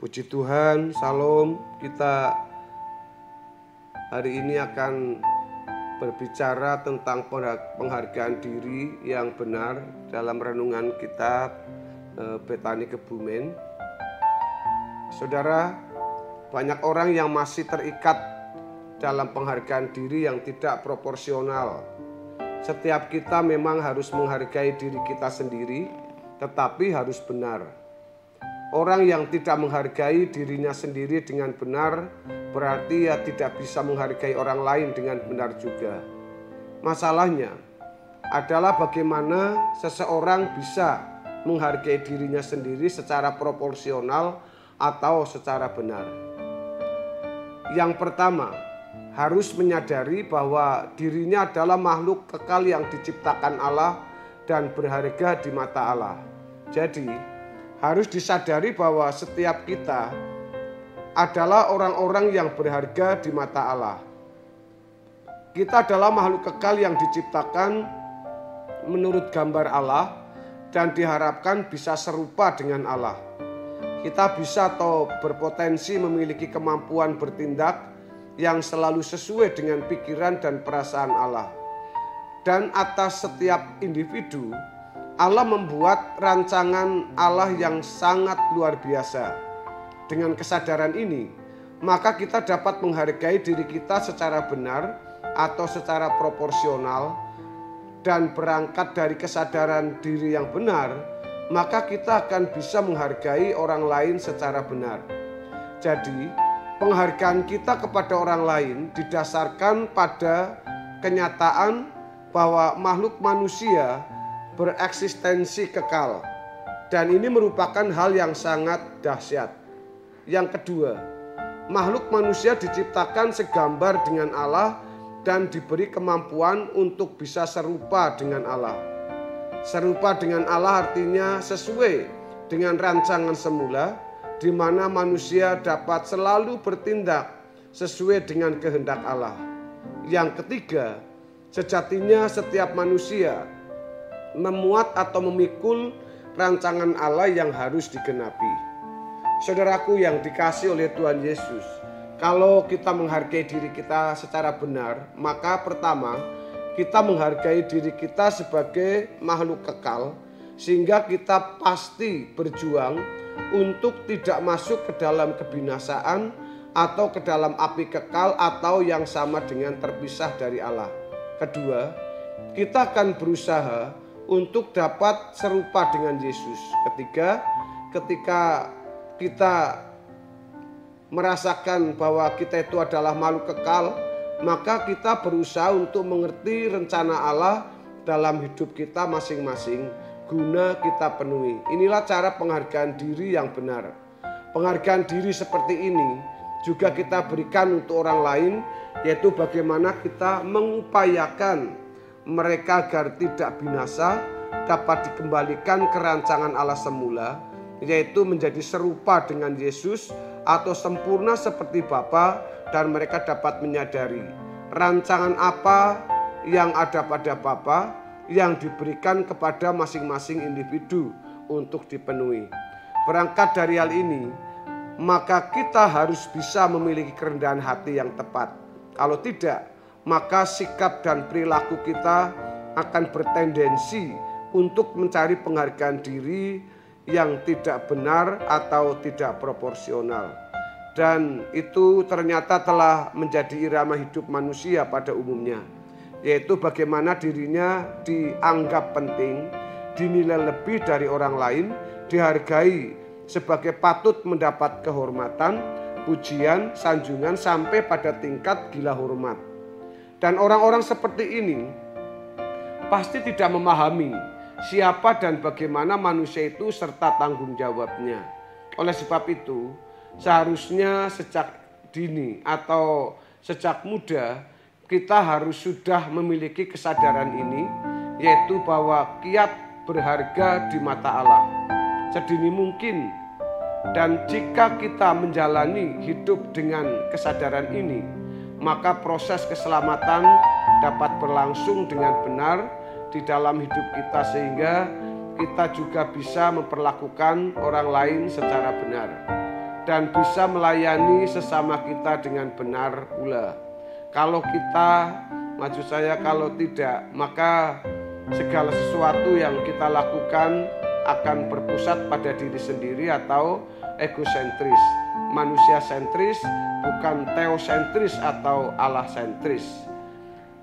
Puji Tuhan, salam. Kita hari ini akan berbicara tentang penghargaan diri yang benar dalam renungan kita Betani Kebumen. Saudara, banyak orang yang masih terikat dalam penghargaan diri yang tidak proporsional. Setiap kita memang harus menghargai diri kita sendiri, tetapi harus benar. Orang yang tidak menghargai dirinya sendiri dengan benar, berarti ia tidak bisa menghargai orang lain dengan benar juga. Masalahnya adalah bagaimana seseorang bisa menghargai dirinya sendiri secara proporsional atau secara benar. Yang pertama, harus menyadari bahwa dirinya adalah makhluk kekal yang diciptakan Allah dan berharga di mata Allah. Jadi, harus disadari bahwa setiap kita adalah orang-orang yang berharga di mata Allah. Kita adalah makhluk kekal yang diciptakan menurut gambar Allah dan diharapkan bisa serupa dengan Allah. Kita bisa atau berpotensi memiliki kemampuan bertindak yang selalu sesuai dengan pikiran dan perasaan Allah. Dan atas setiap individu, Allah membuat rancangan Allah yang sangat luar biasa. Dengan kesadaran ini, maka kita dapat menghargai diri kita secara benar atau secara proporsional, dan berangkat dari kesadaran diri yang benar, maka kita akan bisa menghargai orang lain secara benar. Jadi, penghargaan kita kepada orang lain didasarkan pada kenyataan bahwa makhluk manusia bereksistensi kekal, dan ini merupakan hal yang sangat dahsyat. Yang kedua, makhluk manusia diciptakan segambar dengan Allah dan diberi kemampuan untuk bisa serupa dengan Allah. Serupa dengan Allah artinya sesuai dengan rancangan semula, di mana manusia dapat selalu bertindak sesuai dengan kehendak Allah. Yang ketiga, sejatinya setiap manusia memuat atau memikul rancangan Allah yang harus digenapi. Saudaraku yang dikasihi oleh Tuhan Yesus, kalau kita menghargai diri kita secara benar, maka pertama kita menghargai diri kita sebagai makhluk kekal, sehingga kita pasti berjuang untuk tidak masuk ke dalam kebinasaan atau ke dalam api kekal atau yang sama dengan terpisah dari Allah. Kedua, kita akan berusaha untuk dapat serupa dengan Yesus. Ketiga, ketika kita merasakan bahwa kita itu adalah makhluk kekal, maka kita berusaha untuk mengerti rencana Allah dalam hidup kita masing-masing, guna kita penuhi. Inilah cara penghargaan diri yang benar. Penghargaan diri seperti ini juga kita berikan untuk orang lain, yaitu bagaimana kita mengupayakan mereka agar tidak binasa, dapat dikembalikan ke rancangan Allah semula, yaitu menjadi serupa dengan Yesus atau sempurna seperti Bapa, dan mereka dapat menyadari rancangan apa yang ada pada Bapa yang diberikan kepada masing-masing individu untuk dipenuhi. Berangkat dari hal ini, maka kita harus bisa memiliki kerendahan hati yang tepat. Kalau tidak, maka sikap dan perilaku kita akan bertendensi untuk mencari penghargaan diri yang tidak benar atau tidak proporsional. Dan itu ternyata telah menjadi irama hidup manusia pada umumnya, yaitu bagaimana dirinya dianggap penting, dinilai lebih dari orang lain, dihargai sebagai patut mendapat kehormatan, pujian, sanjungan, sampai pada tingkat gila hormat. Dan orang-orang seperti ini pasti tidak memahami siapa dan bagaimana manusia itu serta tanggung jawabnya. Oleh sebab itu, seharusnya sejak dini atau sejak muda kita harus sudah memiliki kesadaran ini, yaitu bahwa kiat berharga di mata Allah sedini mungkin. Dan jika kita menjalani hidup dengan kesadaran ini, maka proses keselamatan dapat berlangsung dengan benar di dalam hidup kita, sehingga kita juga bisa memperlakukan orang lain secara benar. dan bisa melayani sesama kita dengan benar pula. Kalau kita, maksud saya kalau tidak, maka segala sesuatu yang kita lakukan akan berpusat pada diri sendiri atau egosentris, manusia sentris, bukan teosentris atau Allah sentris.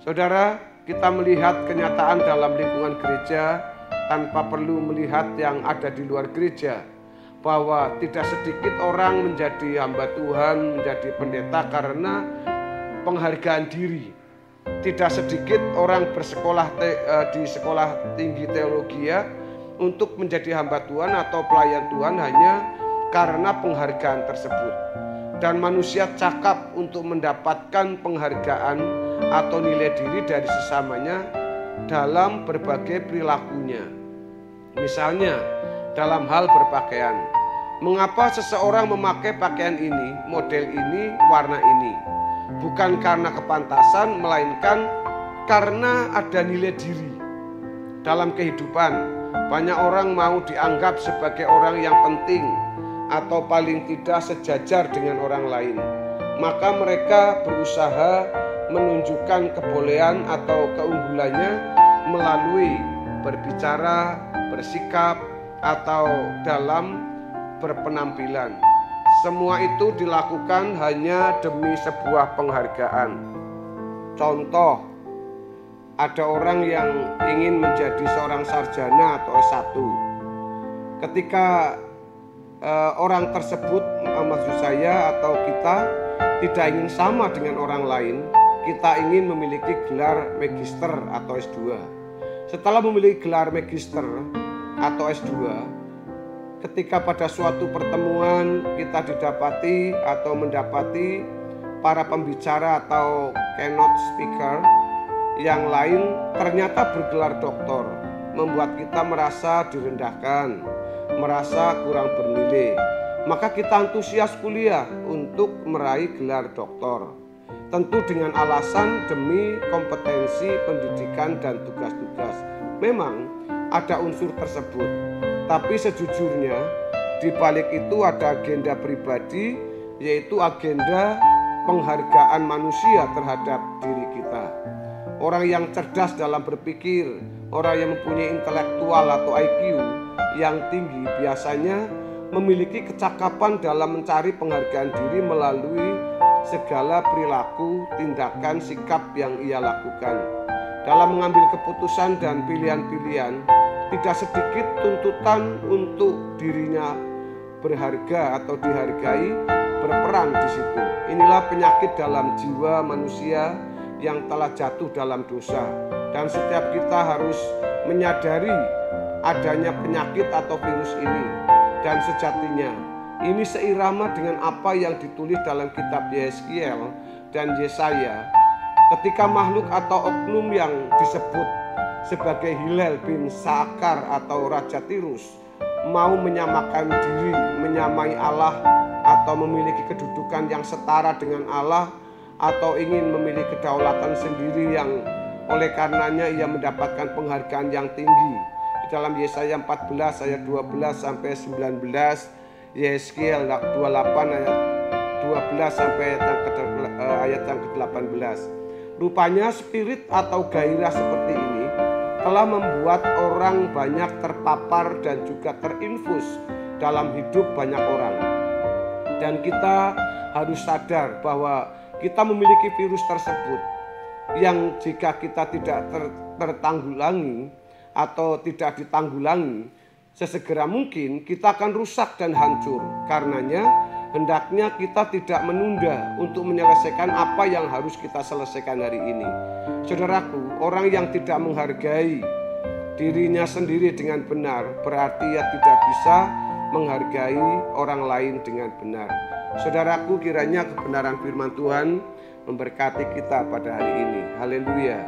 Saudara, kita melihat kenyataan dalam lingkungan gereja tanpa perlu melihat yang ada di luar gereja, bahwa tidak sedikit orang menjadi hamba Tuhan, menjadi pendeta karena penghargaan diri. Tidak sedikit orang bersekolah di sekolah tinggi teologi untuk menjadi hamba Tuhan atau pelayan Tuhan hanya karena penghargaan tersebut. Dan manusia cakap untuk mendapatkan penghargaan atau nilai diri dari sesamanya dalam berbagai perilakunya. Misalnya dalam hal berpakaian. Mengapa seseorang memakai pakaian ini, model ini, warna ini? Bukan karena kepantasan, melainkan karena ada nilai diri. Dalam kehidupan, banyak orang mau dianggap sebagai orang yang penting atau paling tidak sejajar dengan orang lain. Maka mereka berusaha menunjukkan kebolehan atau keunggulannya melalui berbicara, bersikap, atau dalam berpenampilan. Semua itu dilakukan hanya demi sebuah penghargaan. Contoh, ada orang yang ingin menjadi seorang sarjana atau S1. Ketika orang tersebut, maksud saya atau kita tidak ingin sama dengan orang lain, kita ingin memiliki gelar magister atau S2. Setelah memiliki gelar magister atau S2, ketika pada suatu pertemuan kita didapati atau mendapati para pembicara atau keynote speaker yang lain ternyata bergelar doktor, membuat kita merasa direndahkan, merasa kurang bernilai. Maka kita antusias kuliah untuk meraih gelar doktor, tentu dengan alasan demi kompetensi pendidikan dan tugas-tugas. Memang ada unsur tersebut, tapi sejujurnya di balik itu ada agenda pribadi, yaitu agenda penghargaan manusia terhadap diri kita. Orang yang cerdas dalam berpikir, orang yang mempunyai intelektual atau IQ yang tinggi biasanya memiliki kecakapan dalam mencari penghargaan diri melalui segala perilaku, tindakan, sikap yang ia lakukan. Dalam mengambil keputusan dan pilihan-pilihan, tidak sedikit tuntutan untuk dirinya berharga atau dihargai berperan di situ. Inilah penyakit dalam jiwa manusia yang telah jatuh dalam dosa. Dan setiap kita harus menyadari adanya penyakit atau virus ini. Dan sejatinya ini seirama dengan apa yang ditulis dalam kitab Yeskiel dan Yesaya. Ketika makhluk atau oknum yang disebut sebagai Hilel bin Sakar atau Raja Tirus mau menyamakan diri, menyamai Allah atau memiliki kedudukan yang setara dengan Allah atau ingin memiliki kedaulatan sendiri yang oleh karenanya ia mendapatkan penghargaan yang tinggi. Di dalam Yesaya 14 ayat 12 sampai 19, Yeskiel 28 ayat 12 sampai ayat yang ke-18. Rupanya spirit atau gairah seperti ini telah membuat orang banyak terpapar dan juga terinfus dalam hidup banyak orang. Dan kita harus sadar bahwa kita memiliki virus tersebut yang jika kita tidak tertanggulangi atau tidak ditanggulangi, sesegera mungkin kita akan rusak dan hancur. Karenanya hendaknya kita tidak menunda untuk menyelesaikan apa yang harus kita selesaikan hari ini. Saudaraku, orang yang tidak menghargai dirinya sendiri dengan benar berarti ia tidak bisa menghargai orang lain dengan benar. Saudaraku, kiranya kebenaran firman Tuhan memberkati kita pada hari ini. Haleluya.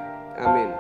Amin.